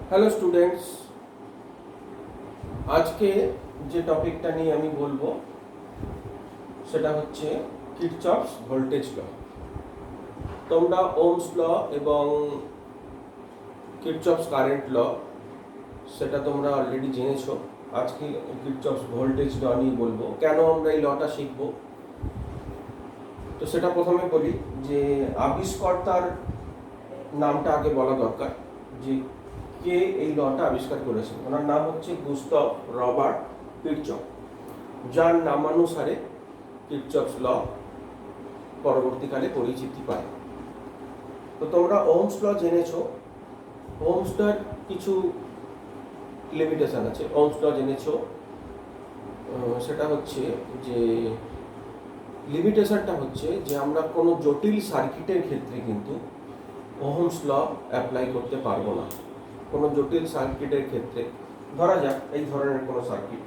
Hello students, আজকে যে টপিকটা নিয়ে আমি বলবো সেটা হচ্ছে কিরচফস ভোল্টেজ ল। তোমরা ওহমস ল এবং কিরচফস কারেন্ট ল সেটা তোমরা অলরেডি জেনেছো। আজকে কিরচফস ভোল্টেজ ল নিয়ে বলবো। কেন আমরা এই লটা শিখব, তো সেটা প্রথমে বলি যে আবিষ্কর্তার নামটা আগে বলা দরকার, যে কে এই লটা আবিষ্কার করেছেন। ওনার নাম হচ্ছে গুস্তাভ রবার্ট কিরচফ, যার নামানুসারে কিরচফস ল পরবর্তীকালে পরিচিতি পায়। তো তোমরা ওহমস ল জেনেছো। ওহমস লর কিছু লিমিটেশন আছে। ওহমস ল জেনেছো, সেটা হচ্ছে যে লিমিটেশনটা হচ্ছে যে আমরা কোনো জটিল সার্কিটের ক্ষেত্রে কিন্তু ওহমস ল অ্যাপ্লাই করতে পারবো না। কোনো জটিল সার্কিটের ক্ষেত্রে, ধরা যাক এই ধরনের কোনো সার্কিট,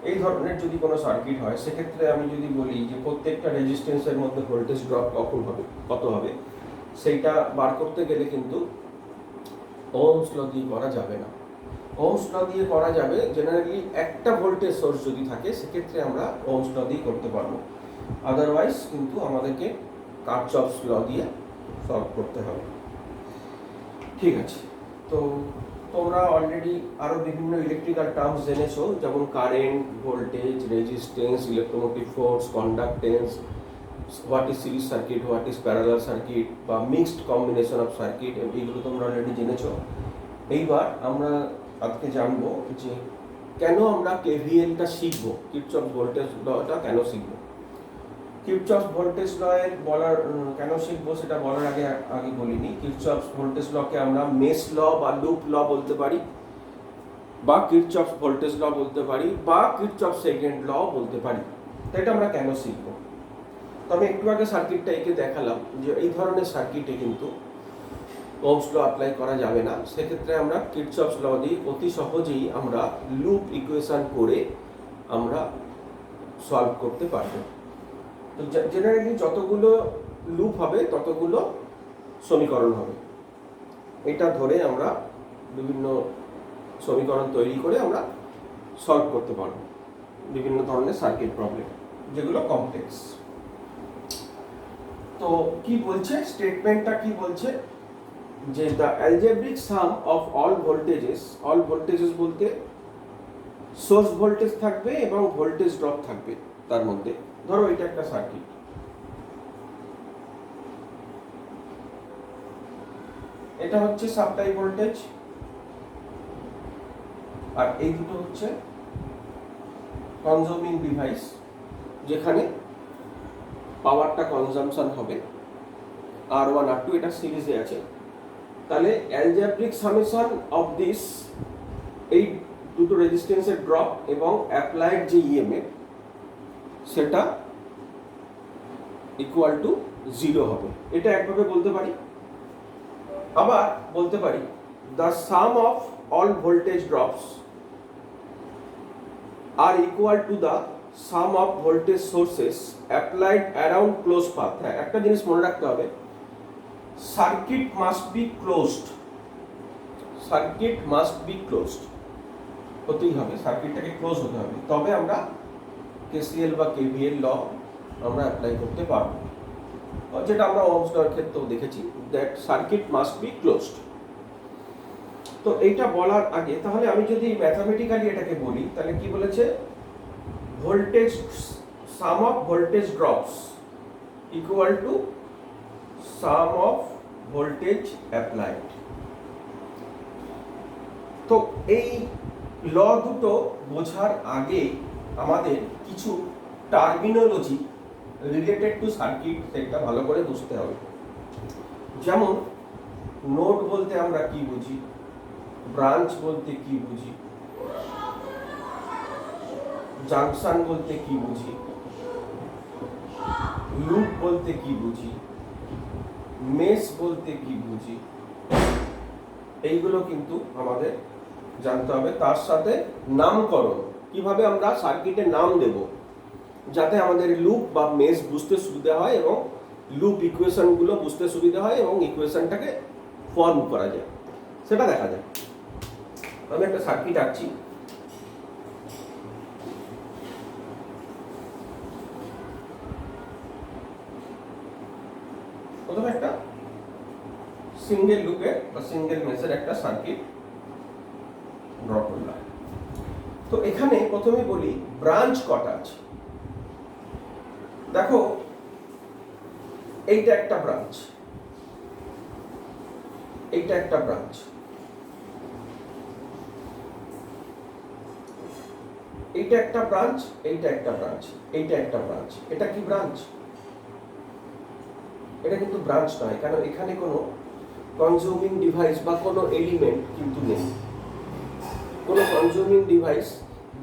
এই ধরনের যদি কোনো সার্কিট হয়, সেক্ষেত্রে আমি যদি বলি যে প্রত্যেকটা রেজিস্ট্যান্সের মধ্যে ভোল্টেজ ড্রপ কত হবে, সেইটা বার করতে গেলে কিন্তু ওহমস ল দিয়ে করা যাবে না। ওহমস ল দিয়ে করা যাবে জেনারেলি একটা ভোল্টেজ সোর্স যদি থাকে, সেক্ষেত্রে আমরা ওহমস ল দিয়ে করতে পারবো। আদারওয়াইজ কিন্তু আমাদেরকে কিরচফস ল দিয়ে সলভ করতে হবে। ঠিক আছে, তো তোমরা অলরেডি আরও বিভিন্ন ইলেকট্রিক্যাল টার্মস জেনেছো, যেমন current, voltage, resistance, electromotive force, conductance, what is series circuit, what is parallel circuit বা মিক্সড কম্বিনেশন অফ সার্কিট, এইগুলো তোমরা অলরেডি জেনেছো। এইবার আমরা আজকে জানবো যে কেন আমরা কেভিএলটা শিখবো, কিরচফস ভোল্টেজ লটা কেন শিখবো। কিরচফস ভোল্টেজ লয়ের বলার কেন শিখবো সেটা বলার আগে বলিনি। কিরচফস ভোল্টেজ লকে আমরা মেশ ল বা লুপ ল বলতে পারি, বা কিরচফস ভোল্টেজ ল বলতে পারি, বা কিরচফস সেকেন্ড ল বলতে পারি। তো এটা আমরা কেন শিখবো, তবে একটু আগে সার্কিটটা এঁকে দেখালাম যে এই ধরনের সার্কিটে কিন্তু ওহমস ল অ্যাপ্লাই করা যাবে না। সেক্ষেত্রে আমরা কিরচফস ল দিয়ে অতি সহজেই আমরা লুপ ইকুয়েশন করে আমরা সলভ করতে পারবো। তো জেনারেলি যতগুলো লুপ হবে ততগুলো সমীকরণ হবে, এটা ধরে আমরা বিভিন্ন সমীকরণ তৈরি করে আমরা সলভ করতে পারবো বিভিন্ন ধরনের সার্কিট প্রবলেম, যেগুলো কমপ্লেক্স। তো কি বলছে, স্টেটমেন্টটা কি বলছে, যে the algebraic some of all voltages বলতে সোর্স ভোল্টেজ থাকবে এবং ভোল্টেজ ড্রপ থাকবে তার মধ্যে। ধরো এটা একটা সার্কিট, এটা হচ্ছে সাপ্লাই ভোল্টেজ, আর এই দুটো হচ্ছে কনজিউমিং ডিভাইস, যেখানে পাওয়ারটা কনজাম্পশন হবে R1 R2, এটা সিরিজে আছে। তাহলে অ্যালজেব্রিক সামেশন অফ দিস, এই দুটো রেজিস্ট্যান্সের ড্রপ এবং অ্যাপ্লাইড যে ইএমএফ সেটা ইকুয়াল টু 0 হবে। এটা একভাবে বলতে পারি। আবার বলতে পারি the sum of all voltage drops are equal to the sum of voltage sources applied around close path. হ্যাঁ, একটা জিনিস মনে রাখতে হবে, circuit must be closed, circuit must be closed হতেই হবে, সার্কিটটাকে ক্লোজ হতে হবে, তবে আমরা কেসিএল বা কেভিএল ল আমরা অ্যাপ্লাই করতে পারবো, যেটা আমরা ওহমস লর ক্ষেত্রেও দেখেছি, that circuit must be closed. তো এইটা বলার আগে তাহলে আমি যদি ম্যাথামেটিক্যালি এটাকে বলি, তাহলে কি বলেছে, voltage some of voltage drops equal to sum of voltage applied. তো এই ল দুটো বোঝার আগে আমাদের কিছু টার্মিনোলজি রিলেটেড টু সার্কিট সেটা ভালো করে বুঝতে হবে। যেমন নোড বলতে আমরা কি বুঝি, ব্রাঞ্চ বলতে কি বুঝি, জাংশন বলতে কি বুঝি, লুপ বলতে কি বুঝি, মেশ বলতে কি বুঝি, এইগুলো কিন্তু আমাদের জানতে হবে, তার সাথে নামকরণ, কিভাবে আমরা সার্কিটের নাম দেব যাতে আমাদের লুপ বা মেশ বুঝতে সুবিধা হয় এবং লুপ ইকুয়েশনগুলো বুঝতে সুবিধা হয় এবং ইকুয়েশনটাকে ফর্ম করা যায়, সেটা দেখা যায়। আমি একটা সার্কিট আঁকছি। প্রথমে একটা সিঙ্গেল লুপের বা সিঙ্গেল মেশের একটা সার্কিট ড্র করলাম। তো এখানে প্রথমে বলি ব্রাঞ্চ কটা আছে। দেখো এইটা একটা ব্রাঞ্চ, এইটা একটা ব্রাঞ্চ, এইটা একটা ব্রাঞ্চ, এইটা একটা ব্রাঞ্চ, এইটা একটা ব্রাঞ্চ। এটা কি ব্রাঞ্চ? এটা কিন্তু ব্রাঞ্চ নয়, কারণ এখানে কোনো কনজিউমিং ডিভাইস বা কোনো এলিমেন্ট কিন্তু নেই। কোনো কনজিউমিং ডিভাইস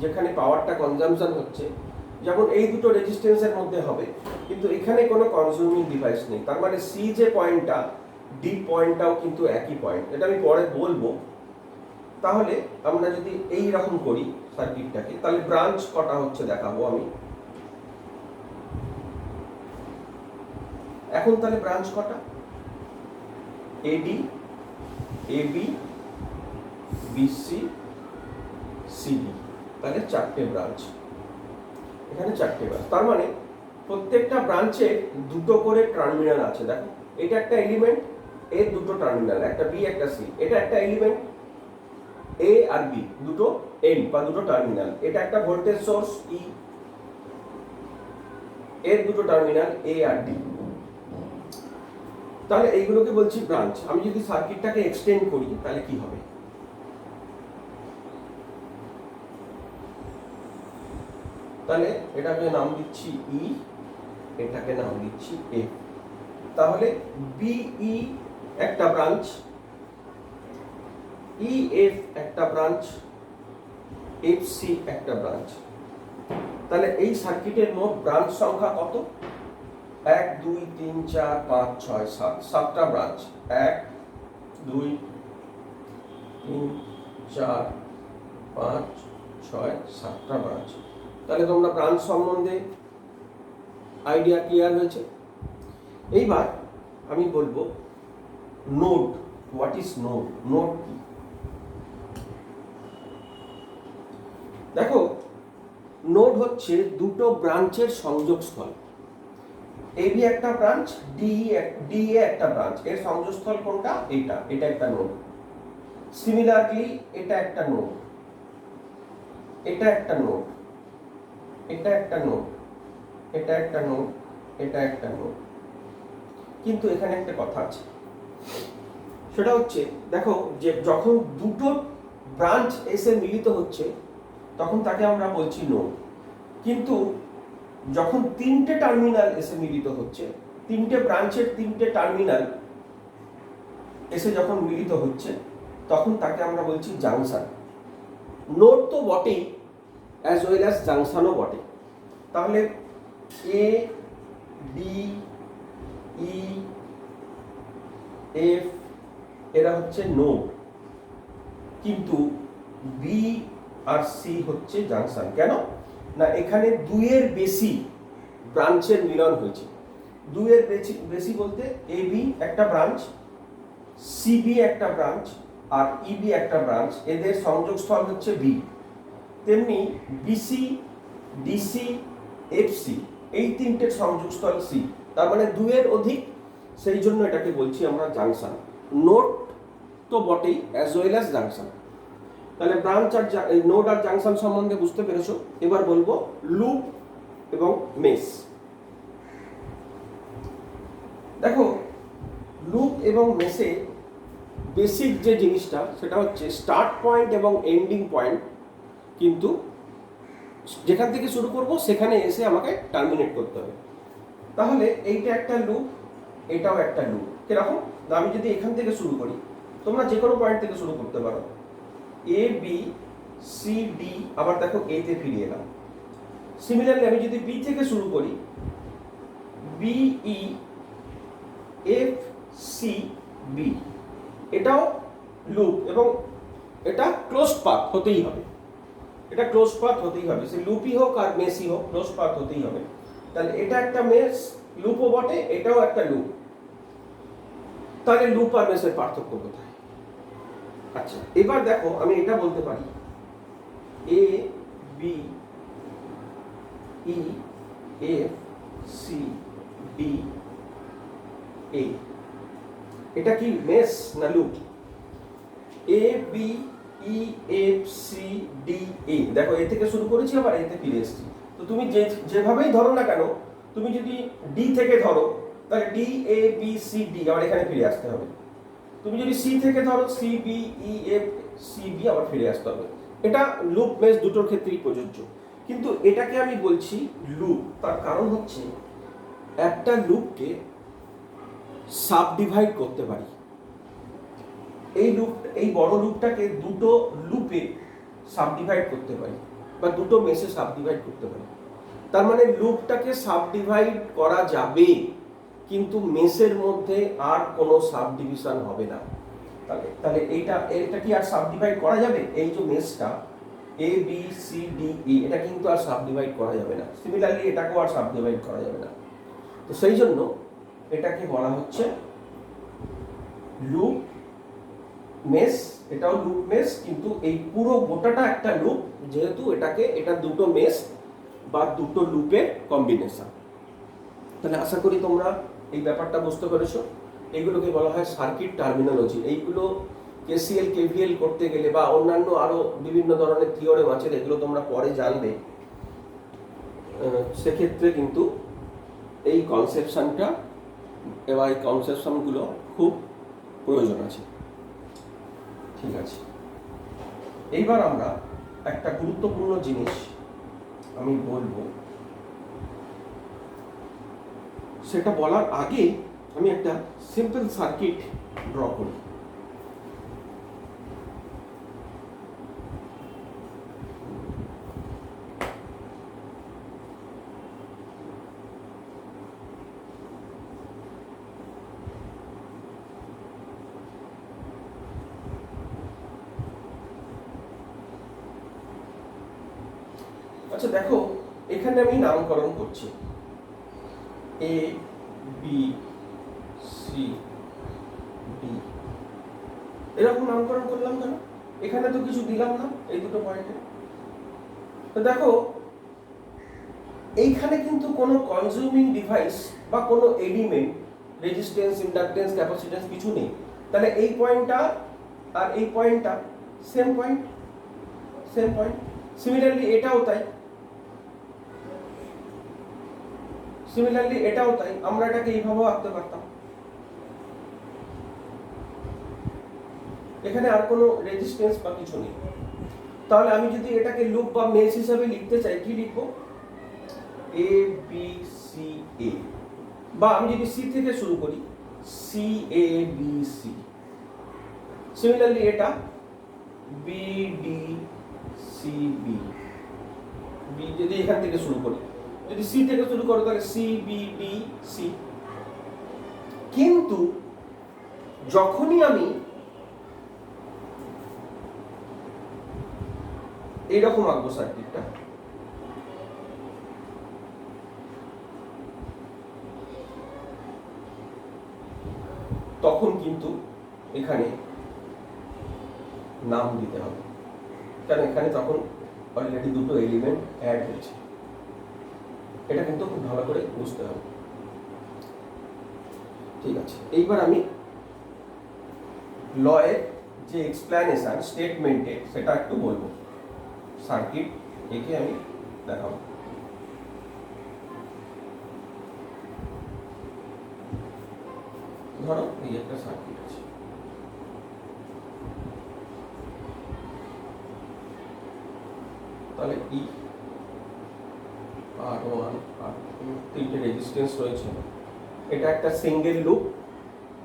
যেখানে পাওয়ারটা কনজাম্পশন হচ্ছে, যেমন এই দুটো রেজিস্ট্যান্সের মধ্যে হবে, কিন্তু এখানে কোনো কনজিউমিং ডিভাইস নেই। তার মানে সি যে পয়েন্টটা, ডি পয়েন্টটাও কিন্তু একই পয়েন্ট। এটা আমি পরে বলবো। তাহলে আমরা যদি এই রকম করি সার্কিটটাকে, তাহলে ব্রাঞ্চ কটা হচ্ছে দেখাবো আমি। এখন তাহলে ব্রাঞ্চ কটা? এডি, এবি, বিসি, সিডি, তাহলে চারটে ব্রাঞ্চ। এখানে চারটে ব্রাঞ্চ, তার মানে প্রত্যেকটা ব্রাঞ্চে দুটো করে টার্মিনাল আছে। দেখো এটা একটা এলিমেন্ট, এর দুটো টার্মিনাল, একটা বি একটা সি। এটা একটা এলিমেন্ট, এ আর বি, দুটো এন্ড বা দুটো টার্মিনাল। এটা একটা ভোল্টেজ সোর্স ই, এর দুটো টার্মিনাল এ আর ডি। তাহলে এইগুলোকে বলছি ব্রাঞ্চ। আমি যদি সার্কিটটাকে এক্সটেন্ড করি তাহলে কি হবে? তাহলে এটাকে নাম দিচ্ছি ই, এটাকে নাম দিচ্ছি এ। তাহলে বিই একটা ব্রাঞ্চ, ই এফ একটা ব্রাঞ্চ, এফ সি একটা ব্রাঞ্চ। তাহলে এই সার্কিটের মোট ব্রাঞ্চ সংখ্যা কত? 1 2 3 4 5 6 7, সাতটা ব্রাঞ্চ। 1 2 3 4 5 6 7টা ব্রাঞ্চ। তাহলে তোমরা ব্রাঞ্চ সম্বন্ধে আইডিয়া ক্লিয়ার হয়েছে। এইবার আমি বলবো node. What is node? Node কি? দেখো নোড হচ্ছে দুটো ব্রাঞ্চের সংযোগস্থল। এবি একটা ব্রাঞ্চ, ডিএ একটা ব্রাঞ্চ, এর সংযোগস্থল কোনটা? এটা, এটা একটা নোড। সিমিলারলি এটা একটা নোড, এটা একটা নোড, এটা একটা নোড, এটা একটা নোড, এটা একটা নোড। কিন্তু এখানে একটা কথা আছে, সেটা হচ্ছে দেখো যে যখন দুটো ব্রাঞ্চ এসে মিলিত হচ্ছে তখন তাকে আমরা বলছি নোড। কিন্তু যখন তিনটে টার্মিনাল এসে মিলিত হচ্ছে, তিনটে ব্রাঞ্চের তিনটে টার্মিনাল এসে যখন মিলিত হচ্ছে তখন তাকে আমরা বলছি জাংশন। নোড তো বটেই, অ্যাজ ওয়েল অ্যাজ জাংশনও বটে। তাহলে এ ডি ই এফ এরা হচ্ছে নোড, কিন্তু বি আর সি হচ্ছে জাংশন। কেন না? এখানে দুইয়ের বেশি ব্রাঞ্চের মিলন হয়েছে। দুইয়ের বেশি বলতে এবি একটা ব্রাঞ্চ, সিবি একটা ব্রাঞ্চ আর ইবি একটা ব্রাঞ্চ, এদের সংযোগস্থল হচ্ছে বি। তেমনি বিসি, ডিসি, এফসি এই তিনটের সংযোগস্থল সি। তার মানে দুইয়ের অধিক, সেই জন্য এটাকে বলছি আমরা জাংশন। নোড তো বটেই, অ্যাজ ওয়েল অ্যাজ জাংশন। তাহলে ব্রাঞ্চ আর নোড আর জাংশন সম্বন্ধে বুঝতে পেরেছো। এবার বলবো লুপ এবং মেশ। দেখো লুপ এবং মেশে বেসিক যে জিনিসটা সেটা হচ্ছে স্টার্ট পয়েন্ট এবং এন্ডিং পয়েন্ট, কিন্তু যেখান থেকে শুরু করব সেখানে এসে আমাকে টার্মিনেট করতে হবে। তাহলে এইটা একটা লুপ, এটাও একটা লুপ। কিরকম? আমি যদি এখান থেকে শুরু করি, তোমরা যে কোনো পয়েন্ট থেকে শুরু করতে পারো, এ বি সি ডি, আবার দেখো এ তে ফিরে এলাম। সিমিলারলি আমি যদি বি থেকে শুরু করি, বিই এফ সি বি, এটাও লুপ এবং এটা ক্লোজ পাথ হতেই হবে, এটা ক্লোজ পাথ হতেই হবে, সে লুপই হোক আর মেসই হোক ক্লোজ পাথ হতেই হবে। তাহলে এটা একটা মেস, লুপও বটে, এটাও একটা লুপ। তাহলে লুপ আর মেসের পার্থক্য কোথায়? আচ্ছা, এবার দেখো আমি এটা বলতে পারি A B E F C D A, এটা কি মেস না loop? A B E F C D A, দেখো এ থেকে শুরু করেছি আবার এতে ফিরে এসেছি। তো তুমি যেভাবেই ধরো না কেন, তুমি যদি ডি থেকে ধরো তাহলে D A B C D আবার এখানে ফিরে আসতে হবে। তুমি যদি সি থেকে ধরো C B E F C B আবার ফিরে আসতে হবে। এটা লুপ মেস দুটোর ক্ষেত্রেই প্রযোজ্য। কিন্তু এটাকে আমি বলছি লুপ, তার কারণ হচ্ছে একটা লুপকে সাব ডিভাইড করতে পারি। এই বড় লুপটাকে দুটো লুপে সাব ডিভাইড করতে পারি বা দুটো মেসে সাব ডিভাইড করতে পারি। তার মানে লুপটাকে সাব ডিভাইড করা যাবে, কিন্তু মেসের মধ্যে আর কোনো সাব ডিভিশন হবে না। তাহলে এটা কি আর সাব ডিভাইড করা যাবে? এই যে মেসটা এ বি সি ডি ই, এটা কিন্তু আর সাব ডিভাইড করা যাবে না। সিমিলারলি এটাকেও আর সাব ডিভাইড করা যাবে না। তো সেই জন্য এটাকে বলা হচ্ছে লুপ মেস। এটাও লুপ মেস, কিন্তু এই পুরো গোটাটা একটা লুপ, যেহেতু এটা দুটো মেস বা দুটো লুপের কম্বিনেশন। তাহলে আশা করি তোমরা এই ব্যাপারটা বুঝতে পেরেছো। এগুলোকে বলা হয় সার্কিট টার্মিনোলজি। এইগুলো কেসিএল কেভিএল করতে গেলে বা অন্যান্য আরো বিভিন্ন ধরনের থিওরেম আছে, এগুলো তোমরা পরে জানবে। সেক্ষেত্রে কিন্তু এই কনসেপশনটা এবার এই কনসেপশনগুলো খুব প্রয়োজন আছে। ঠিক আছে, এইবার আমরা একটা গুরুত্বপূর্ণ জিনিস আমি বলবো, সেটা বলার আগে আমি একটা সিম্পল সার্কিট ড্র করি। আচ্ছা দেখো, এখানে আমি নামকরণ করছি এ বি সি ডি, এরকম নামকরণ করলাম কেন? এখানে তো কিছু দিলাম না এই দুটো পয়েন্টে। তো দেখো এইখানে কিন্তু কোনো কনজিউমিং ডিভাইস বা কোনো এলিমেন্ট, রেজিস্ট্যান্স, ইন্ডাকটেন্স, ক্যাপাসিট্যান্স কিছু নেই। তাহলে এই পয়েন্টটা আর এই পয়েন্টটা same point, same point. Similarly এটাও তাই, সিমিলারলি এটাও তাই। আমরা এটাকে এইভাবেও আঁকতে পারতাম। এখানে আর কোনো রেজিস্ট্যান্স বা কিছু নেই। তাহলে আমি যদি এটাকে লুপ বা মেশ হিসাবে লিখতে চাই, কি লিখবো? এ বি সি এ, বা আমি যদি সি থেকে শুরু করি C A B C. Similarly এটা B D C B, B যদি এখান থেকে শুরু করি, যদি সি থেকে শুরু করো তাহলে সি বি ডি সি। কিন্তু যখনই আমি এইরকম আঁকবো সার্কিটটা, তখন কিন্তু এখানে নাম দিতে হবে, কারণ এখানে তখন অলরেডি দুটো এলিমেন্ট অ্যাড হয়েছে। এটা কিন্তু খুব ভালো করে বুঝতে হবে। ঠিক আছে, এইবার আমি লয়ের যে এক্সপ্লেনেশন স্টেটমেন্টে সেটা একটু বলবো। সার্কিট একে আমি দেখাবো। ধরো এই একটা সার্কিট আছে, তাহলে ই আর ওয়ান আর তিনটে রেজিস্ট্যান্স রয়েছে। এটা একটা সিঙ্গেল লুপ,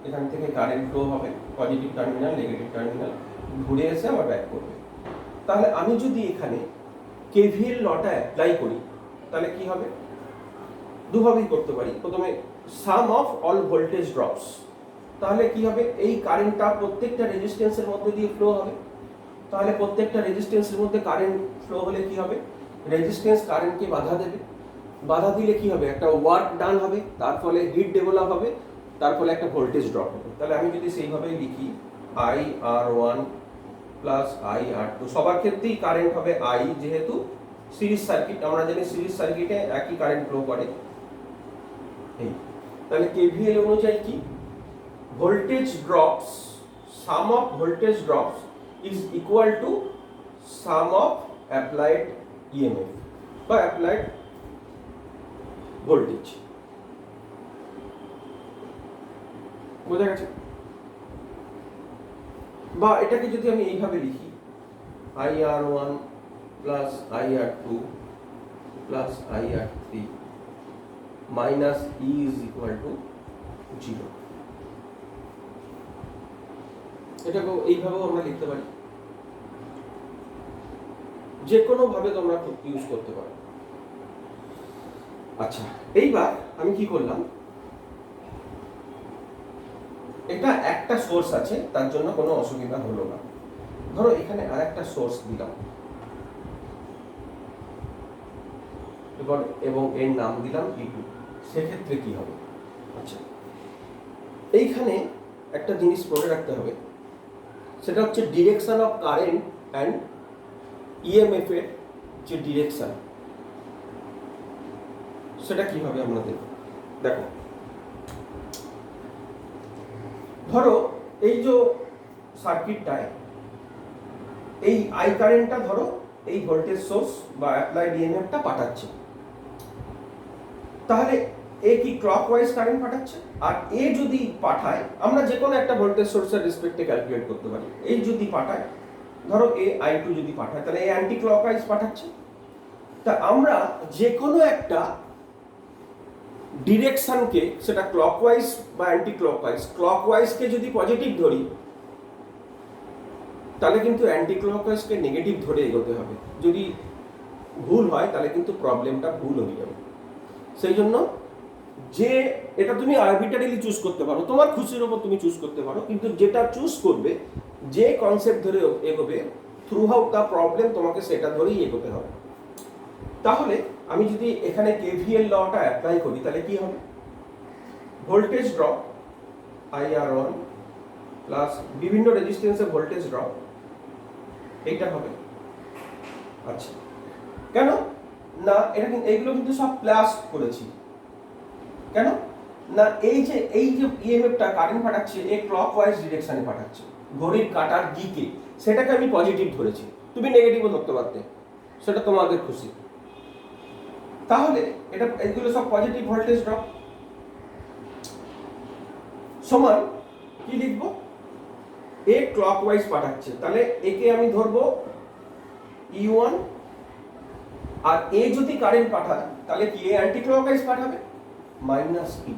এখান থেকে কারেন্ট ফ্লো হবে, পজিটিভ টার্মিনাল নেগেটিভ টার্মিনাল, ঘুরে এসে আবার ব্যাক করবে। তাহলে আমি যদি এখানে কেভিএল লটা অ্যাপ্লাই করি তাহলে কি হবে? দুভাবেই করতে পারি। প্রথমে সাম অফ অল ভোল্টেজ ড্রপস, তাহলে কি হবে? এই কারেন্টটা প্রত্যেকটা রেজিস্ট্যান্সের মধ্যে দিয়ে ফ্লো হবে। তাহলে প্রত্যেকটা রেজিস্ট্যান্সের মধ্যে কারেন্ট ফ্লো হলে কি হবে, রেজিস্ট্যান্স কারেন্টকে বাধা দেবে, বাধা দিলে কি হবে, একটা ওয়ার্ক ডান হবে, তার ফলে হিট ডেভেলপ হবে, তার ফলে একটা ভোল্টেজ ড্রপ হবে। তাহলে আমি যদি সেইভাবেই লিখি IR1 প্লাস IR2, সবার ক্ষেত্রেই কারেন্ট হবে I, যেহেতু সিরিজ সার্কিট, আমরা জানি সিরিজ সার্কিটে একই কারেন্ট ফ্লো করে। এই তাহলে KVL অনুযায়ী কি, voltage drops, some of voltage drops is equal to sum of applied EMF বা অ্যাপ্লাইড ভোল্টেজ। বোঝা গেছে? বা এটাকে যদি আমি এইভাবে লিখি IR1 plus IR2 plus IR3 minus E is equal two 0, এটাকেও এইভাবেও আমরা লিখতে পারি, যে কোনো ভাবে তোমরা ইউজ করতে পারো। আচ্ছা, এইবার আমি কি করলাম, এটা একটা সোর্স আছে, তার জন্য কোনো অসুবিধা হলো না। ধরো এখানে আর একটা সোর্স দিলাম এবং এর নাম দিলাম E2, সেক্ষেত্রে কি হবে? আচ্ছা, এইখানে একটা জিনিস মনে রাখতে হবে, সেটা হচ্ছে direction of current and EMF এর যে ডিরেকশন, সেটা কিভাবে আমরা দেখব। দেখো, ধরো এই যে সার্কিটটায় এই I কারেন্টটা ধরো এই ভোল্টেজ সোর্স বা অ্যাপ্লাইড EMF-টা পাঠাচ্ছে, তাহলে এ কি ক্লকওয়াইজ কারেন্ট পাঠাচ্ছে, আর এ যদি পাঠায়, আমরা যে কোনো একটা ভোল্টেজ সোর্সের রেসপেক্টে ক্যালকুলেট করতে পারি, এই যদি পাঠায়, ধরো এ I2 যদি পাঠায়, তাহলে এ অ্যান্টি ক্লকওয়াইজ পাঠাচ্ছে। তা আমরা যে কোনো একটা ডিরেকশনকে, সেটা ক্লকওয়াইজ বা অ্যান্টি ক্লকওয়াইজ, ক্লকওয়াইজকে যদি পজিটিভ ধরি, তাহলে কিন্তু অ্যান্টি ক্লকওয়াইজকে নেগেটিভ ধরে এগোতে হবে। যদি ভুল হয় তাহলে কিন্তু প্রবলেমটা ভুল হয়ে যাবে। সেই জন্য যে এটা তুমি আরবিট্রারিলি চুজ করতে পারো, তোমার খুশির ওপর তুমি চুজ করতে পারো, কিন্তু যেটা চুজ করবে, যে কনসেপ্ট ধরে এগোবে, থ্রু আউট দ্য প্রবলেম তোমাকে সেটা ধরেই এগোতে হবে। তাহলে আমি যদি এখানে KVL লটা অ্যাপ্লাই করি, তাহলে কি হবে, ভোল্টেজ ড্রপ IR1 প্লাস বিভিন্ন রেজিস্ট্যান্সে ভোল্টেজ ড্রপ, এইটা হবে। আচ্ছা, কেন না, এটা কিন্তু এইগুলো কিন্তু সব প্লাস করেছি, কেন না, এই যে EMF-টা কারেন্ট পাঠাচ্ছে, এ ক্লকওয়াইজ ডিরেকশনে পাঠাচ্ছে, ঘড়ির কাঁটার দিকে, সেটাকে আমি পজিটিভ ধরেছি, তুমি নেগেটিভও ধরতে পারতে, সেটা তোমাদের খুশি। তাহলে এটা এগুলো সব পজিটিভ ভোল্টেজ ড্রপ, সমান কি লিখবো, এ ক্লকওয়াইজ পাঠাচ্ছে, তাহলে একে আমি ধরবো E1, আর এ যদি কারেন্ট পাঠায়, তাহলে কি এ অ্যান্টি ক্লকওয়াইজ পাঠাবে, মাইনাস E।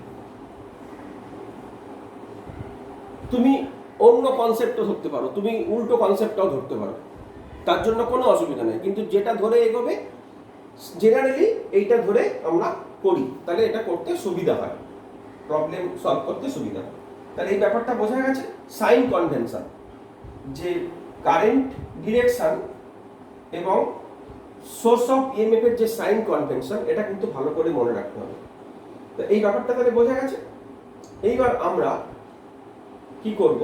তুমি অন্য কনসেপ্টও ধরতে পারো, তুমি উল্টো কনসেপ্টটাও ধরতে পারো, তার জন্য কোনো অসুবিধা নেই, কিন্তু যেটা ধরে এগোবে, জেনারেলি এইটা ধরে আমরা করি, তাহলে এটা করতে সুবিধা হয়, প্রবলেম সলভ করতে সুবিধা হয়। তাহলে এই ব্যাপারটা বোঝা গেছে। সাইন কনভেনশন, যে কারেন্ট ডিরেকশন এবং সোর্স অফ EMF এর যে সাইন কনভেনশন, এটা কিন্তু ভালো করে মনে রাখতে হবে। তো এই ব্যাপারটা তাহলে বোঝা গেছে। এইবার আমরা কি করব,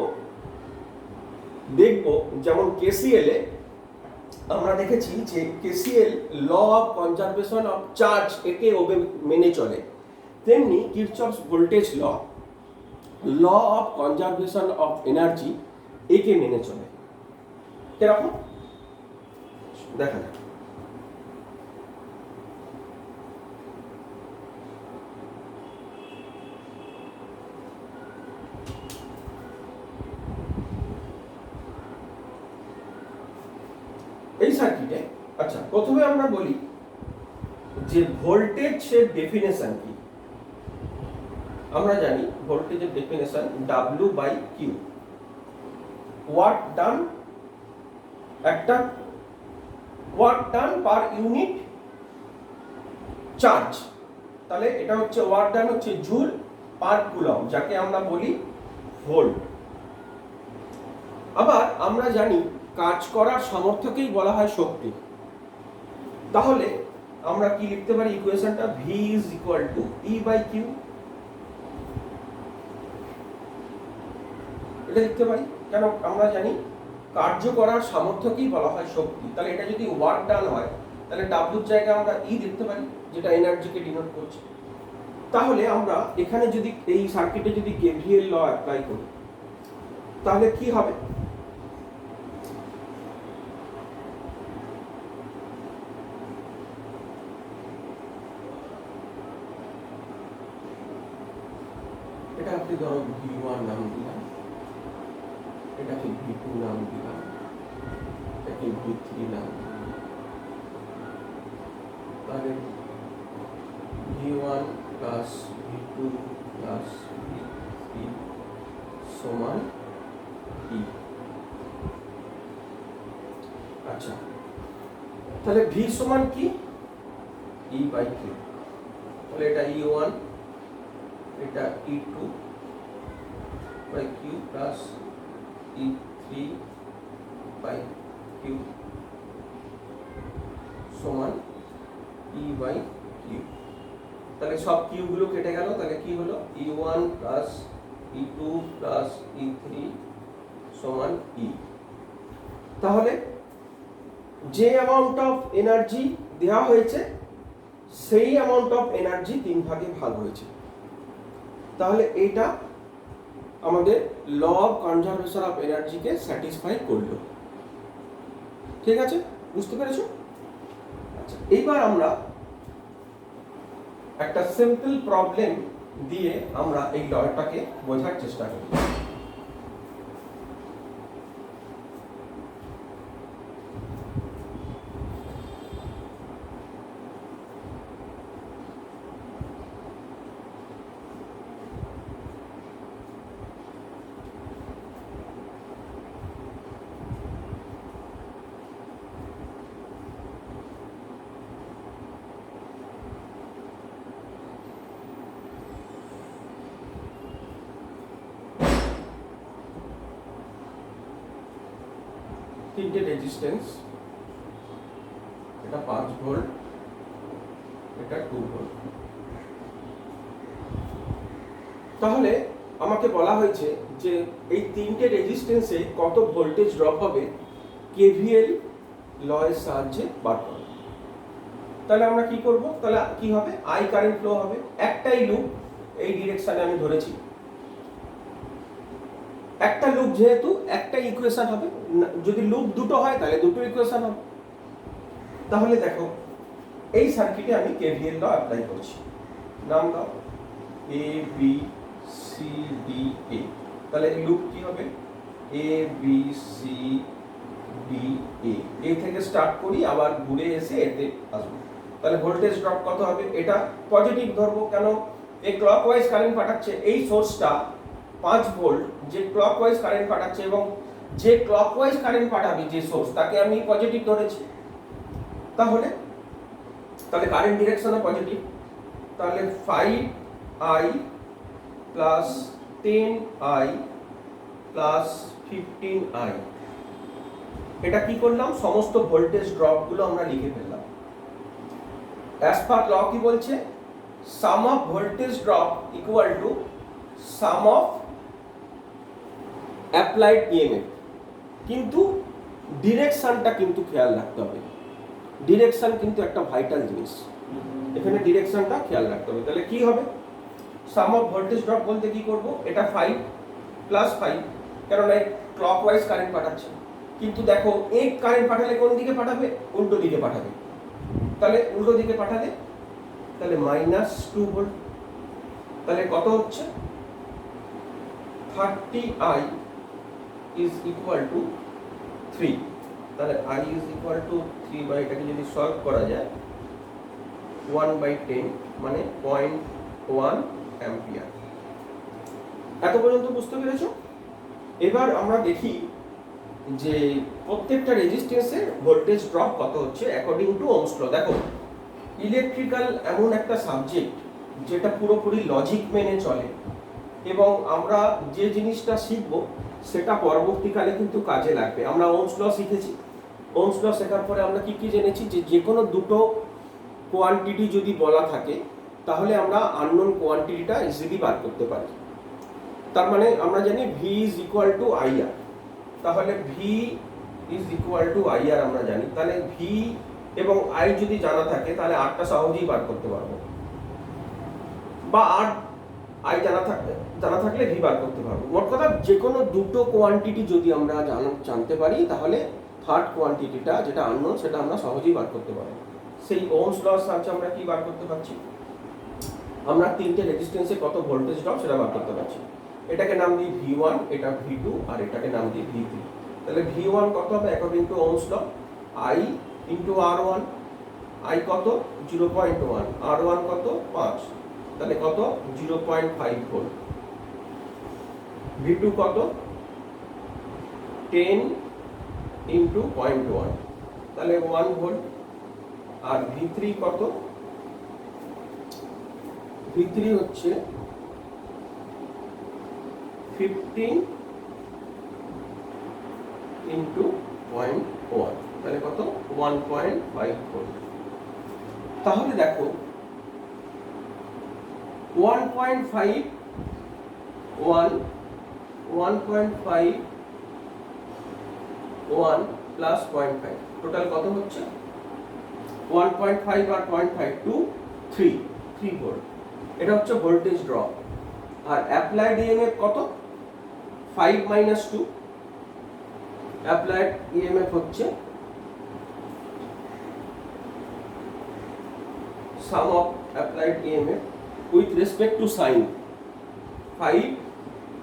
দেখব, যেমন KCL এ আমরা দেখেছি যে KCL law of conservation of charge, একে মেনে চলে, তেমনি Kirchhoff's voltage law of conservation of energy, একে মেনে চলে। কিরকম দেখা যাক। এই সার্কিটে, আচ্ছা, প্রথমে আমরা বলি যে ভোল্টেজের ডেফিনেশন কি। আমরা জানি ভোল্টেজের ডেফিনেশন W/Q, ওয়াট ডান, একটা ওয়াট ডান পার ইউনিট চার্জ, তাহলে এটা হচ্ছে ওয়াট ডান হচ্ছে জুল পার কুলম, যাকে আমরা বলি ভোল্ট। আবার আমরা জানি কাজ করার সামর্থ্যকেই বলা হয় শক্তি। তাহলে আমরা কি লিখতে পারি ইকুয়েশনটা? V is equal to E by Q, এটা লিখতে পারি। কেন? আমরা জানি কার্য করার সামর্থ্যকেই বলা হয় শক্তি। তাহলে এটা যদি ওয়ার্ক ডান হয় তাহলে W এর জায়গায় আমরা E লিখতে পারি, যেটা এনার্জিকে ডিনোট করছে। তাহলে আমরা এখানে যদি এই সার্কিটে যদি কেভিএল ল অ্যাপ্লাই করি তাহলে কি হবে? এটা আপনি ধরো V1 নাম দিলাম, এটাকে V2 নাম দিলাম, এটাকে V3 নাম দিলাম। তাহলে V1 plus V2 plus V3 সমান E। আচ্ছা, তাহলে V সমান কি? E by Q। তাহলে এটা E1, এটা E2 by Q plus E3 by Q সমান E বাই Q। তাহলে সব Q গুলো কেটে গেল, তাহলে কি হলো? E1 plus E2 plus E3 সমান E। তাহলে যে অ্যামাউন্ট অফ এনার্জি দেওয়া হয়েছে সেই অ্যামাউন্ট অফ এনার্জি 3 ভাগে ভাগ হয়েছে। তাহলে এটা আমাদের ল অফ কনজারভেশন অফ এনার্জিকে স্যাটিসফাই করলো। ঠিক আছে, বুঝতে পেরেছো? আচ্ছা, এইবার আমরা একটা সিম্পল প্রবলেম দিয়ে আমরা এই লটাকে বোঝার চেষ্টা করি। তিনটে রেজিস্ট্যান্স, এটা 5 ভোল্ট, এটা 2 ভোল্ট। তাহলে আমাকে বলা হয়েছে যে এই তিনটে রেজিস্ট্যান্সে কত ভোল্টেজ ড্রপ হবে কেভিএল ল এর সাহায্যে বার করব। তাহলে আমরা কি করব? তাহলে কি হবে? আই কারেন্ট ফ্লো হবে। একটাই লুপ, এই ডিরেকশনে আমি ধরেছি। একটা লুপ যেহেতু একটা ইকুয়েশন হবে, যদি লুপ দুটো হয় তাহলে দুটো ইকুয়েশন হবে। তাহলে দেখো এই সার্কিটে আমি কেভিএল ল অ্যাপ্লাই করছি। নাম দাও এ বি সি ডি এ। তাহলে লুপ কি হবে? এ বি সি ডি এ। এ থেকে স্টার্ট করি, আবার ঘুরে এসে এতে আসবো। তাহলে ভোল্টেজ ড্রপ কত হবে? এটা পজিটিভ ধরবো, কেন? এই ক্লকওয়াইজ কারেন্ট পাঠাচ্ছে, এই সোর্সটা 5 ভোল্ট যে ক্লকওয়াইজ কারেন্ট পাঠাচ্ছে, এবং যে ক্লকওয়াইজ কারেন্ট পাঠাবে যে সোর্স, তাকে আমি পজিটিভ ধরেছি। তাহলে কারেন্ট ডিরেকশনও পজিটিভ। তাহলে 5i plus 10i plus 15i। এটা কি করলাম? সমস্ত ভোল্টেজ ড্রপগুলো আমরা লিখে ফেললাম। অ্যাজ পার ল কি বলছে? Sum of voltage drop equal to sum of applied EMF. কিন্তু ডিরেকশনটা কিন্তু খেয়াল রাখতে হবে। ডিরেকশন কিন্তু একটা ভাইটাল জিনিস, এখানে ডিরেকশনটা খেয়াল রাখতে হবে। তাহলে কি হবে? সাম অফ ভোল্টেজ ড্রপ বলতে কি করব? এটা 5 প্লাস 5, কারণ এই ক্লকওয়াইজ কারেন্ট পাঠাচ্ছে। কিন্তু দেখো এক কারেন্ট পাঠালে কোন দিকে পাঠাবে? উল্টো দিকে পাঠাবে। তাহলে উল্টো দিকে পাঠালে তাহলে -2 ভোল্ট। তাহলে কত হচ্ছে? 30i is equal to 3। তাহলে i is equal to 3 by, এটাকে যদি সলভ করা যায় 1/10 মানে 0.1 অ্যাম্পিয়ার। এত পর্যন্ত বুঝতে পেরেছো? এবার আমরা দেখি যে প্রত্যেকটা রেজিস্ট্যান্সের ভোল্টেজ ড্রপ কত হচ্ছে অ্যাকর্ডিং টু ওহমস ল। দেখো ইলেকট্রিক্যাল এমন একটা সাবজেক্ট যেটা পুরোপুরি লজিক মেনে চলে, এবং আমরা যে জিনিসটা শিখবো সেটা পরবর্তীকালে কিন্তু কাজে লাগবে। আমরা ওহমস ল শিখেছি, ওহমস ল শেখার পরে আমরা কি কি জেনেছি, যে কোনো দুটো কোয়ান্টিটি যদি বলা থাকে তাহলে আমরা আননোন কোয়ান্টিটিটা ইজিলি বার করতে পারি। তার মানে আমরা জানি V is equal to IR, তাহলে V is equal to IR আমরা জানি, তাহলে ভি এবং আই যদি জানা থাকে তাহলে আরটা সহজেই বার করতে পারবো, বা আর আই জানা থাকলে ভি বার করতে পারবো। মোট কথা যে কোনো দুটো কোয়ান্টিটি যদি আমরা জানতে পারি তাহলে থার্ড কোয়ান্টিটিটা যেটা আননোন সেটা আমরা সহজেই বার করতে পারবো। সেই ওহমস লর সাহায্যে আমরা কি বার করতে পারছি, আমরা তিনটে রেজিস্ট্যান্সে কত ভোল্টেজ ড্রপ সেটা বার করতে পারছি। এটাকে নাম দিই V1, এটা V2 আর এটাকে নাম দিই V3। তাহলে V1 কত হবে according to Ohm's law, I into R1, I কত 0.1, R1 কত 5, তাহলে কত 0.5 ভোল্ট। V2 কত 10 ইনটু 0.1, তাহলে 1 ভোল্ট। আর V3 কত, V3 হচ্ছে 15 ইনটু 0.1, তাহলে কত 1.5 ভোল্ট। তাহলে দেখো 1.5 প্লাস 0.5 টোটাল কত হচ্ছে 1.5 আর 0.5 2 3 ভোল্ট। এটা হচ্ছে ভোল্টেজ ড্রপ। আর অ্যাপ্লাইড ইএমএফ কত 5 মাইনাস 2, অ্যাপ্লাইড ইএমএফ হচ্ছে sum of applied EMF with respect to sin 5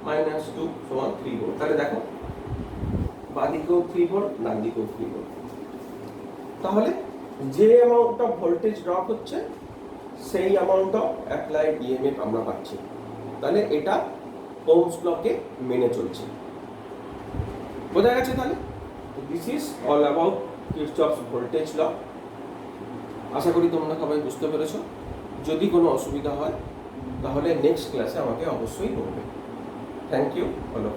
minus 2 সমান 3 ভোল্ট। তাহলে দেখো বাঁদিকেও 3 ভোল্ট ডানদিকেও 3 ভোল্ট। তাহলে যে অ্যামাউন্ট অফ ভোল্টেজ ড্রপ হচ্ছে সেই অ্যামাউন্ট অফ অ্যাপ্লাইড ইএমএফ আমরা পাচ্ছি। তাহলে এটা ওহমস লকে মেনে চলছে। বোঝা গেছে? তাহলে this is all about Kirchhoff's voltage law. আশা করি তোমরা সবাই বুঝতে পেরেছো। যদি কোনো অসুবিধা হয় তাহলে নেক্সট ক্লাসে আমাকে অবশ্যই বলবে। থ্যাংক ইউ, ভালো।